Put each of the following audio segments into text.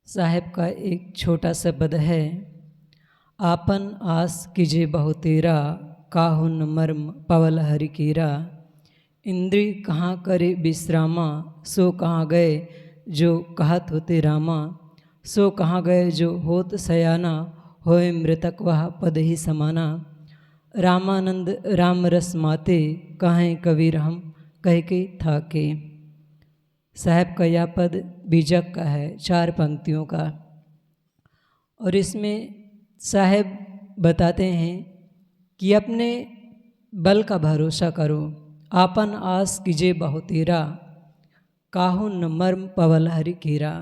साहेब का एक छोटा सा पद है। आपन आस कीजे बहु तेरा, काहुन मर्म पवल हरि कीरा। इंद्री कहाँ करे विश्रामा, सो कहाँ गए जो कहत होते रामा। सो कहाँ गए जो होत सयाना, होए मृतक वह पद ही समाना। रामानंद राम रस माते, कहें कबीर हम कह के थाके। साहब का यह पद बीजक का है, 4 पंक्तियों का। और इसमें साहब बताते हैं कि अपने बल का भरोसा करो। आपन आस कीजे बहु तेरा, काहू न मर्म पवल हरि कीरा।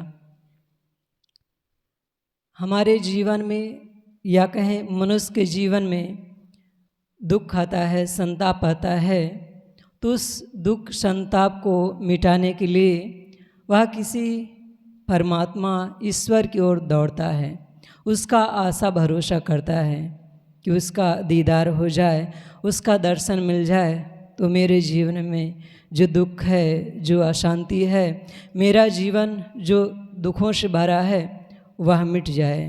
हमारे जीवन में या कहें मनुष्य के जीवन में दुख आता है, संताप आता है, तो उस दुख संताप को मिटाने के लिए वह किसी परमात्मा ईश्वर की ओर दौड़ता है, उसका आशा भरोसा करता है कि उसका दीदार हो जाए, उसका दर्शन मिल जाए तो मेरे जीवन में जो दुख है, जो अशांति है, मेरा जीवन जो दुखों से भरा है वह मिट जाए।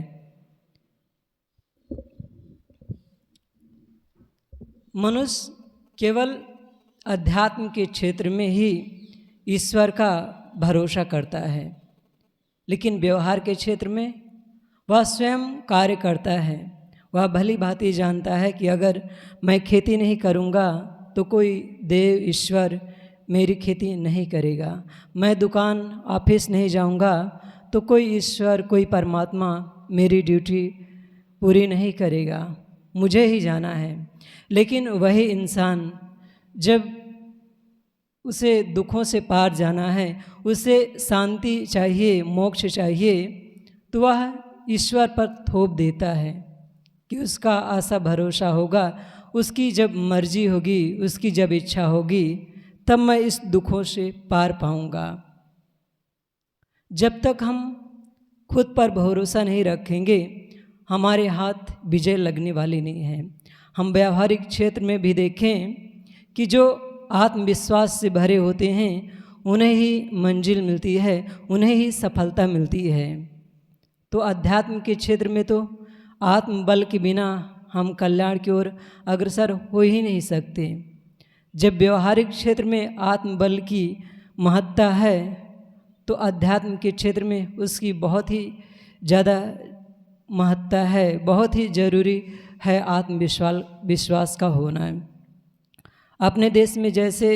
मनुष्य केवल अध्यात्म के क्षेत्र में ही ईश्वर का भरोसा करता है, लेकिन व्यवहार के क्षेत्र में वह स्वयं कार्य करता है। वह भली भांति जानता है कि अगर मैं खेती नहीं करूँगा तो कोई देव ईश्वर मेरी खेती नहीं करेगा। मैं दुकान ऑफिस नहीं जाऊँगा तो कोई ईश्वर, कोई परमात्मा मेरी ड्यूटी पूरी नहीं करेगा, मुझे ही जाना है। लेकिन वही इंसान जब उसे दुखों से पार जाना है, उसे शांति चाहिए, मोक्ष चाहिए, तो वह ईश्वर पर थोप देता है कि उसका आशा भरोसा होगा, उसकी जब मर्जी होगी, उसकी जब इच्छा होगी, तब मैं इस दुखों से पार पाऊंगा। जब तक हम खुद पर भरोसा नहीं रखेंगे, हमारे हाथ विजय लगने वाली नहीं है। हम व्यावहारिक क्षेत्र में भी देखें कि जो आत्मविश्वास से भरे होते हैं उन्हें ही मंजिल मिलती है, उन्हें ही सफलता मिलती है। तो अध्यात्म के क्षेत्र में तो आत्मबल के बिना हम कल्याण की ओर अग्रसर हो ही नहीं सकते। जब व्यवहारिक क्षेत्र में आत्मबल की महत्ता है तो अध्यात्म के क्षेत्र में उसकी बहुत ही ज़्यादा महत्ता है, बहुत ही ज़रूरी है विश्वास का होना है। अपने देश में जैसे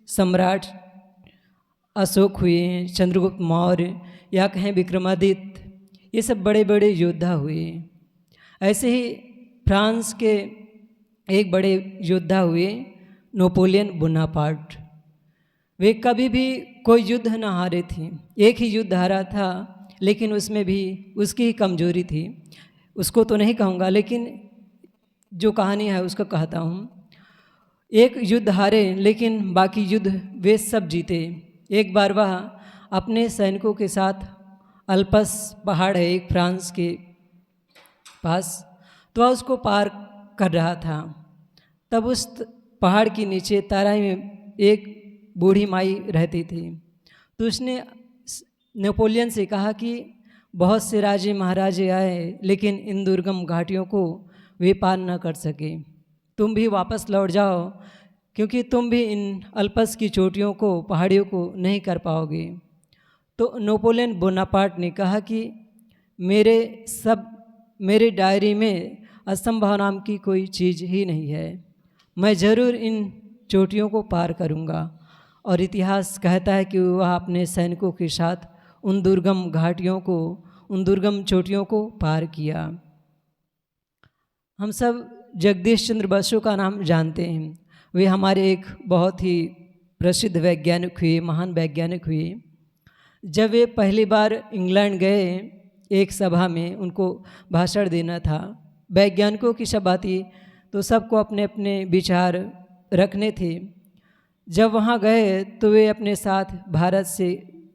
सम्राट अशोक हुए, चंद्रगुप्त मौर्य या कहें विक्रमादित्य, ये सब बड़े बड़े योद्धा हुए। ऐसे ही फ्रांस के एक बड़े योद्धा हुए नेपोलियन बोनापार्ट। वे कभी भी कोई युद्ध न हारे थे, एक ही युद्ध हारा था, लेकिन उसमें भी उसकी ही कमजोरी थी। उसको तो नहीं कहूँगा, लेकिन जो कहानी है उसको कहता हूँ। एक युद्ध हारे लेकिन बाकी युद्ध वे सब जीते। एक बार वह अपने सैनिकों के साथ अल्पस पहाड़ है एक फ्रांस के पास, तो वह उसको पार कर रहा था। तब उस पहाड़ के नीचे तराई में एक बूढ़ी माई रहती थी। तो उसने नेपोलियन से कहा कि बहुत से राजे महाराजे आए, लेकिन इन दुर्गम घाटियों को वे पार न कर सके। तुम भी वापस लौट जाओ, क्योंकि तुम भी इन अल्पस की चोटियों को, पहाड़ियों को नहीं कर पाओगे। तो नेपोलियन बोनापार्ट ने कहा कि मेरे डायरी में असंभव नाम की कोई चीज़ ही नहीं है, मैं ज़रूर इन चोटियों को पार करूँगा। और इतिहास कहता है कि वह अपने सैनिकों के साथ उन दुर्गम घाटियों को, उन दुर्गम चोटियों को पार किया। हम सब जगदीश चंद्र बसु का नाम जानते हैं। वे हमारे एक बहुत ही प्रसिद्ध वैज्ञानिक हुए, महान वैज्ञानिक हुए। जब वे पहली बार इंग्लैंड गए, एक सभा में उनको भाषण देना था, वैज्ञानिकों की सभा थी, तो सबको अपने अपने विचार रखने थे। जब वहाँ गए तो वे अपने साथ भारत से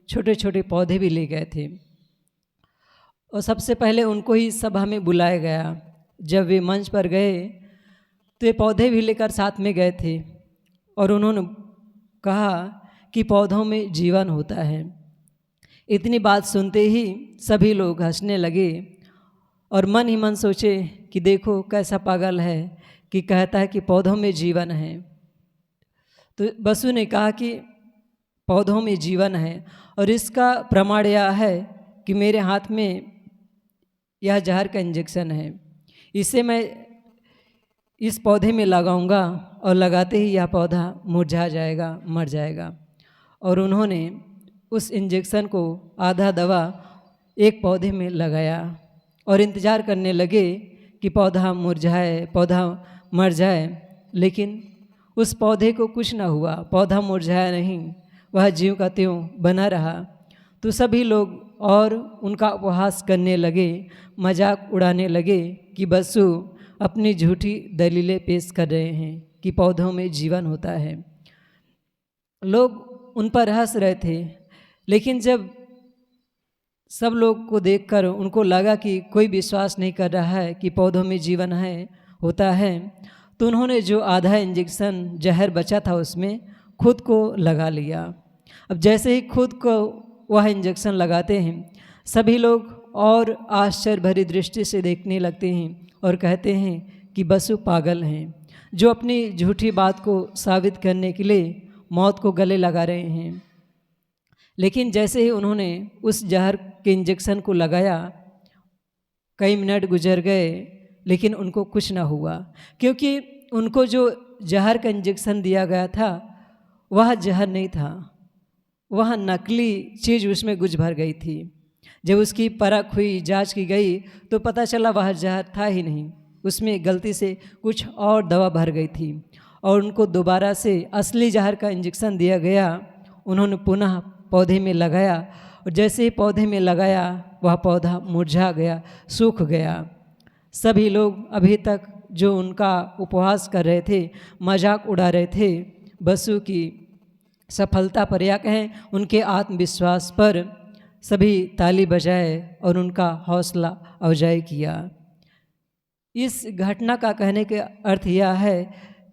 छोटे छोटे पौधे भी ले गए थे, और सबसे पहले उनको ही सभा में बुलाया गया। जब वे मंच पर गए तो ये पौधे भी लेकर साथ में गए थे, और उन्होंने कहा कि पौधों में जीवन होता है। इतनी बात सुनते ही सभी लोग हंसने लगे और मन ही मन सोचे कि देखो कैसा पागल है कि कहता है कि पौधों में जीवन है। तो बसु ने कहा कि पौधों में जीवन है और इसका प्रमाण यह है कि मेरे हाथ में यह जहर का इंजेक्शन है, इसे मैं इस पौधे में लगाऊंगा और लगाते ही यह पौधा मुरझा जाएगा, मर जाएगा। और उन्होंने उस इंजेक्शन को आधा दवा एक पौधे में लगाया और इंतज़ार करने लगे कि पौधा मुरझाए, पौधा मर जाए, लेकिन उस पौधे को कुछ ना हुआ, पौधा मुरझाया नहीं, वह ज्यों का त्यों बना रहा। तो सभी लोग और उनका उपहास करने लगे, मजाक उड़ाने लगे कि बसु अपनी झूठी दलीलें पेश कर रहे हैं कि पौधों में जीवन होता है। लोग उन पर हंस रहे थे, लेकिन जब सब लोग को देखकर उनको लगा कि कोई विश्वास नहीं कर रहा है कि पौधों में जीवन है, होता है, तो उन्होंने जो आधा इंजेक्शन जहर बचा था उसमें खुद को लगा लिया। अब जैसे ही खुद को वह इंजेक्शन लगाते हैं, सभी लोग और आश्चर्य भरी दृष्टि से देखने लगते हैं और कहते हैं कि बसु पागल हैं, जो अपनी झूठी बात को साबित करने के लिए मौत को गले लगा रहे हैं। लेकिन जैसे ही उन्होंने उस जहर के इंजेक्शन को लगाया, कई मिनट गुजर गए लेकिन उनको कुछ ना हुआ, क्योंकि उनको जो जहर का इंजेक्शन दिया गया था वह जहर नहीं था, वह नकली चीज़ उसमें गुज भर गई थी। जब उसकी परख हुई, जांच की गई, तो पता चला वह जहर था ही नहीं, उसमें गलती से कुछ और दवा भर गई थी और उनको दोबारा से असली जहर का इंजेक्शन दिया गया। उन्होंने पुनः पौधे में लगाया और जैसे ही पौधे में लगाया वह पौधा मुरझा गया, सूख गया। सभी लोग अभी तक जो उनका उपहास कर रहे थे, मजाक उड़ा रहे थे, बसु की सफलता पर या कहें उनके आत्मविश्वास पर सभी ताली बजाए और उनका हौसला अफजाई किया। इस घटना का कहने का अर्थ यह है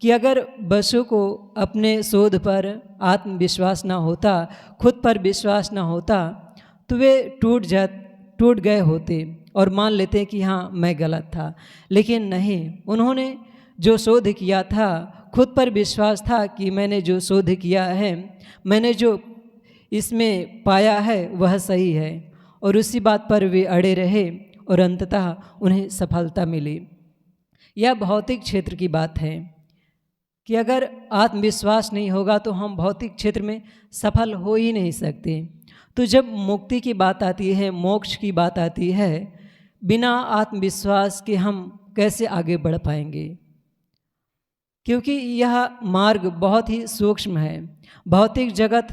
कि अगर बसु को अपने शोध पर आत्मविश्वास ना होता, खुद पर विश्वास ना होता, तो वे टूट गए होते और मान लेते कि हाँ मैं गलत था। लेकिन नहीं, उन्होंने जो शोध किया था, खुद पर विश्वास था कि मैंने जो शोध किया है, मैंने जो इसमें पाया है वह सही है, और उसी बात पर वे अड़े रहे और अंततः उन्हें सफलता मिली। यह भौतिक क्षेत्र की बात है कि अगर आत्मविश्वास नहीं होगा तो हम भौतिक क्षेत्र में सफल हो ही नहीं सकते। तो जब मुक्ति की बात आती है, मोक्ष की बात आती है, बिना आत्मविश्वास के हम कैसे आगे बढ़ पाएंगे? क्योंकि यह मार्ग बहुत ही सूक्ष्म है। भौतिक जगत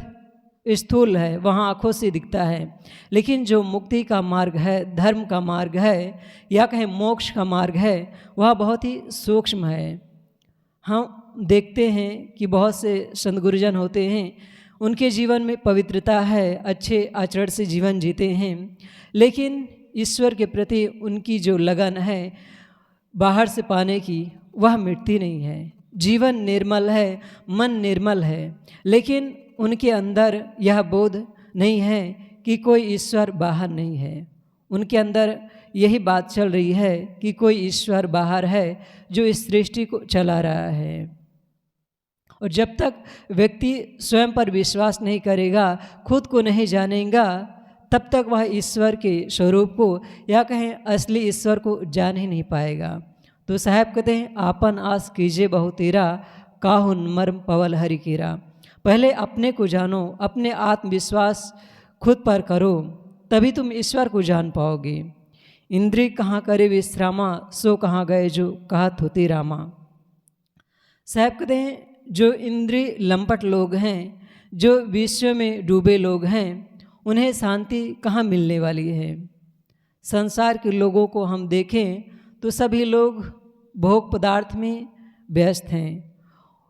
स्थूल है, वहाँ आँखों से दिखता है, लेकिन जो मुक्ति का मार्ग है, धर्म का मार्ग है, या कहें मोक्ष का मार्ग है, वह बहुत ही सूक्ष्म है। हम देखते हैं कि बहुत से संत गुरुजन होते हैं, उनके जीवन में पवित्रता है, अच्छे आचरण से जीवन जीते हैं, लेकिन ईश्वर के प्रति उनकी जो लगन है बाहर से पाने की, वह मिटती नहीं है। जीवन निर्मल है, मन निर्मल है, लेकिन उनके अंदर यह बोध नहीं है कि कोई ईश्वर बाहर नहीं है। उनके अंदर यही बात चल रही है कि कोई ईश्वर बाहर है जो इस सृष्टि को चला रहा है। और जब तक व्यक्ति स्वयं पर विश्वास नहीं करेगा, खुद को नहीं जानेगा, तब तक वह ईश्वर के स्वरूप को या कहें असली ईश्वर को जान ही नहीं पाएगा। तो साहब कहते हैं, आपन आस कीजिए बहु तेरा, काहुन मर्म पवल हरि केरा। पहले अपने को जानो, अपने आत्मविश्वास खुद पर करो, तभी तुम ईश्वर को जान पाओगे। इंद्रिय कहाँ करे विश्रामा, सो कहाँ गए जो कहत होती रामा। साहब कहते हैं, जो इंद्रिय लंपट लोग हैं, जो विश्व में डूबे लोग हैं, उन्हें शांति कहाँ मिलने वाली है। संसार के लोगों को हम देखें तो सभी लोग भोग पदार्थ में व्यस्त हैं।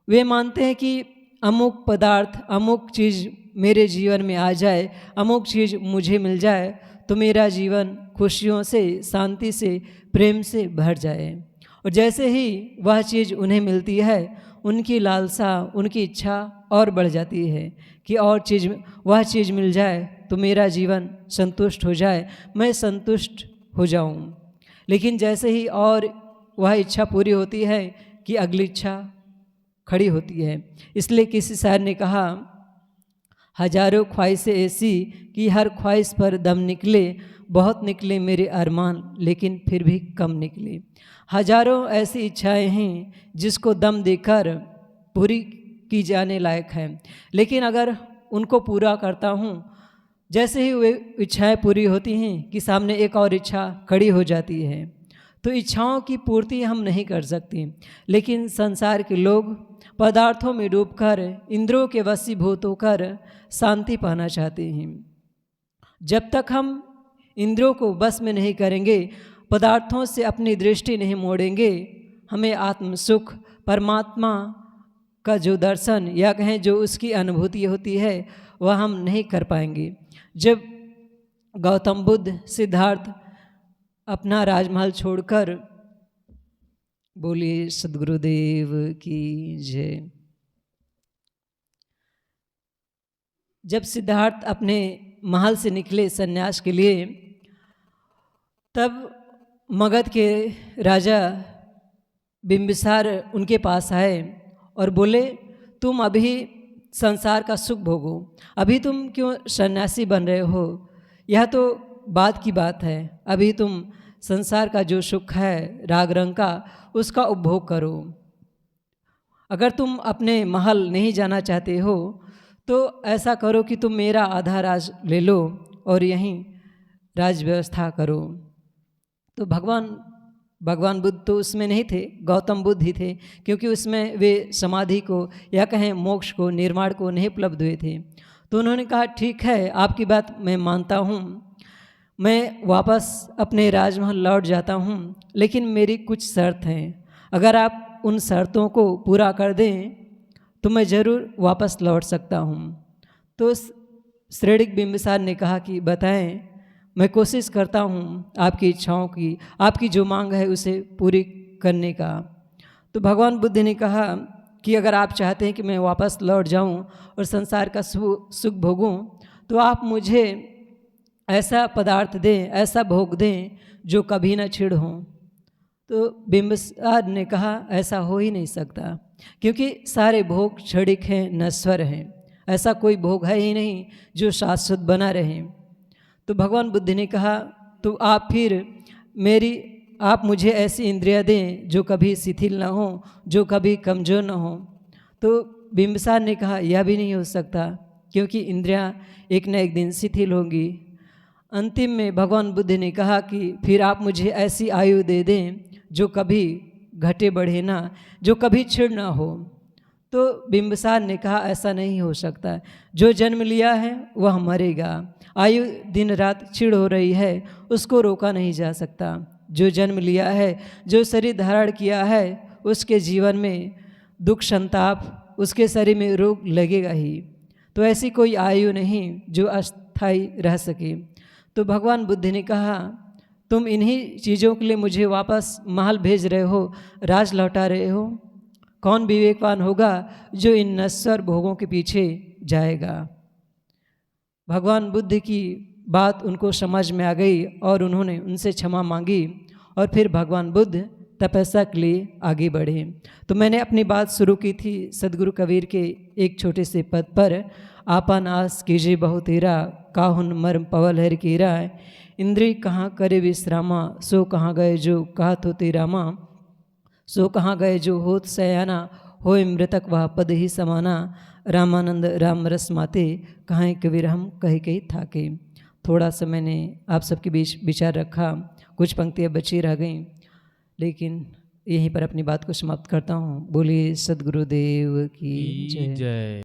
वे मानते हैं कि अमुक पदार्थ, अमुक चीज़ मेरे जीवन में आ जाए, अमुक चीज़ मुझे मिल जाए तो मेरा जीवन खुशियों से, शांति से, प्रेम से भर जाए। और जैसे ही वह चीज़ उन्हें मिलती है, उनकी लालसा, उनकी इच्छा और बढ़ जाती है कि और वह चीज़ मिल जाए तो मेरा जीवन संतुष्ट हो जाए, मैं संतुष्ट हो जाऊं। लेकिन जैसे ही और वह इच्छा पूरी होती है कि अगली इच्छा खड़ी होती है। इसलिए किसी शायर ने कहा, हजारों ख्वाहिशें ऐसी कि हर ख्वाहिश पर दम निकले, बहुत निकले मेरे अरमान लेकिन फिर भी कम निकले। हजारों ऐसी इच्छाएं हैं जिसको दम देकर पूरी की जाने लायक है, लेकिन अगर उनको पूरा करता हूँ, जैसे ही वे इच्छाएं पूरी होती हैं कि सामने एक और इच्छा खड़ी हो जाती है। तो इच्छाओं की पूर्ति हम नहीं कर सकते, लेकिन संसार के लोग पदार्थों में डूबकर इंद्रियों के वशीभूत होकर शांति पाना चाहते हैं। जब तक हम इंद्रियों को बस में नहीं करेंगे, पदार्थों से अपनी दृष्टि नहीं मोड़ेंगे, हमें आत्म सुख, परमात्मा का जो दर्शन या कहें जो उसकी अनुभूति होती है वह हम नहीं कर पाएंगे। जब गौतम बुद्ध सिद्धार्थ अपना राजमहल छोड़कर, बोलिए सद्गुरुदेव की जय, जब सिद्धार्थ अपने महल से निकले सन्यास के लिए, तब मगध के राजा बिंबिसार उनके पास आए और बोले, तुम अभी संसार का सुख भोगो, अभी तुम क्यों सन्यासी बन रहे हो? यह तो बाद की बात है, अभी तुम संसार का जो सुख है राग रंग का, उसका उपभोग करो। अगर तुम अपने महल नहीं जाना चाहते हो तो ऐसा करो कि तुम मेरा आधा राज ले लो और यहीं राज व्यवस्था करो। तो भगवान बुद्ध तो उसमें नहीं थे, गौतम बुद्ध ही थे, क्योंकि उसमें वे समाधि को या कहें मोक्ष को, निर्वाण को नहीं उपलब्ध हुए थे। तो उन्होंने कहा, ठीक है, आपकी बात मैं मानता हूँ, मैं वापस अपने राजमहल लौट जाता हूँ, लेकिन मेरी कुछ शर्त हैं। अगर आप उन शर्तों को पूरा कर दें तो मैं ज़रूर वापस लौट सकता हूँ। तो श्रेणिक बिंबिसार ने कहा कि बताएं, मैं कोशिश करता हूँ आपकी इच्छाओं की, आपकी जो मांग है उसे पूरी करने का। तो भगवान बुद्ध ने कहा कि अगर आप चाहते हैं कि मैं वापस लौट जाऊँ और संसार का सुख भोगूँ, तो आप मुझे ऐसा पदार्थ दें, ऐसा भोग दें जो कभी न छिड़ हों। तो बिंबिसार ने कहा, ऐसा हो ही नहीं सकता, क्योंकि सारे भोग क्षणिक हैं, नश्वर हैं, ऐसा कोई भोग है ही नहीं जो शाश्वत बना रहे। तो भगवान बुद्ध ने कहा, तो आप मुझे ऐसी इंद्रियां दें जो कभी शिथिल ना हो, जो कभी कमज़ोर ना हो। तो बिंबिसार ने कहा, यह भी नहीं हो सकता, क्योंकि इंद्रियां एक न एक दिन शिथिल होंगी। अंतिम में भगवान बुद्ध ने कहा कि फिर आप मुझे ऐसी आयु दे दें जो कभी घटे बढ़े ना, जो कभी छिड़ ना हो। तो बिंबिसार ने कहा, ऐसा नहीं हो सकता, जो जन्म लिया है वह मरेगा, आयु दिन रात क्षीण हो रही है, उसको रोका नहीं जा सकता। जो जन्म लिया है, जो शरीर धारण किया है, उसके जीवन में दुख संताप, उसके शरीर में रोग लगेगा ही। तो ऐसी कोई आयु नहीं जो अस्थायी रह सके। तो भगवान बुद्ध ने कहा, तुम इन्हीं चीज़ों के लिए मुझे वापस महल भेज रहे हो, राज लौटा रहे हो। कौन विवेकवान होगा जो इन नश्वर भोगों के पीछे जाएगा? भगवान बुद्ध की बात उनको समझ में आ गई और उन्होंने उनसे क्षमा मांगी और फिर भगवान बुद्ध तपस्या के लिए आगे बढ़े। तो मैंने अपनी बात शुरू की थी सदगुरु कबीर के एक छोटे से पद पर, आपा नास कीजिए बहु तेरा, काहुन मर्म पवल हर कीरा, इंद्री कहाँ करे विश्रामा, सो कहाँ गए जो कहत होते रामा, सो कहाँ गए जो होत सयाना, होए मृतक वह पद ही समाना, रामानंद राम रस माते, कहाँ कबीर हम कहे कही थाके। थोड़ा सा मैंने आप सबके बीच विचार रखा, कुछ पंक्तियाँ बची रह गईं, लेकिन यहीं पर अपनी बात को समाप्त करता हूँ। बोलिए सद्गुरुदेव की जय।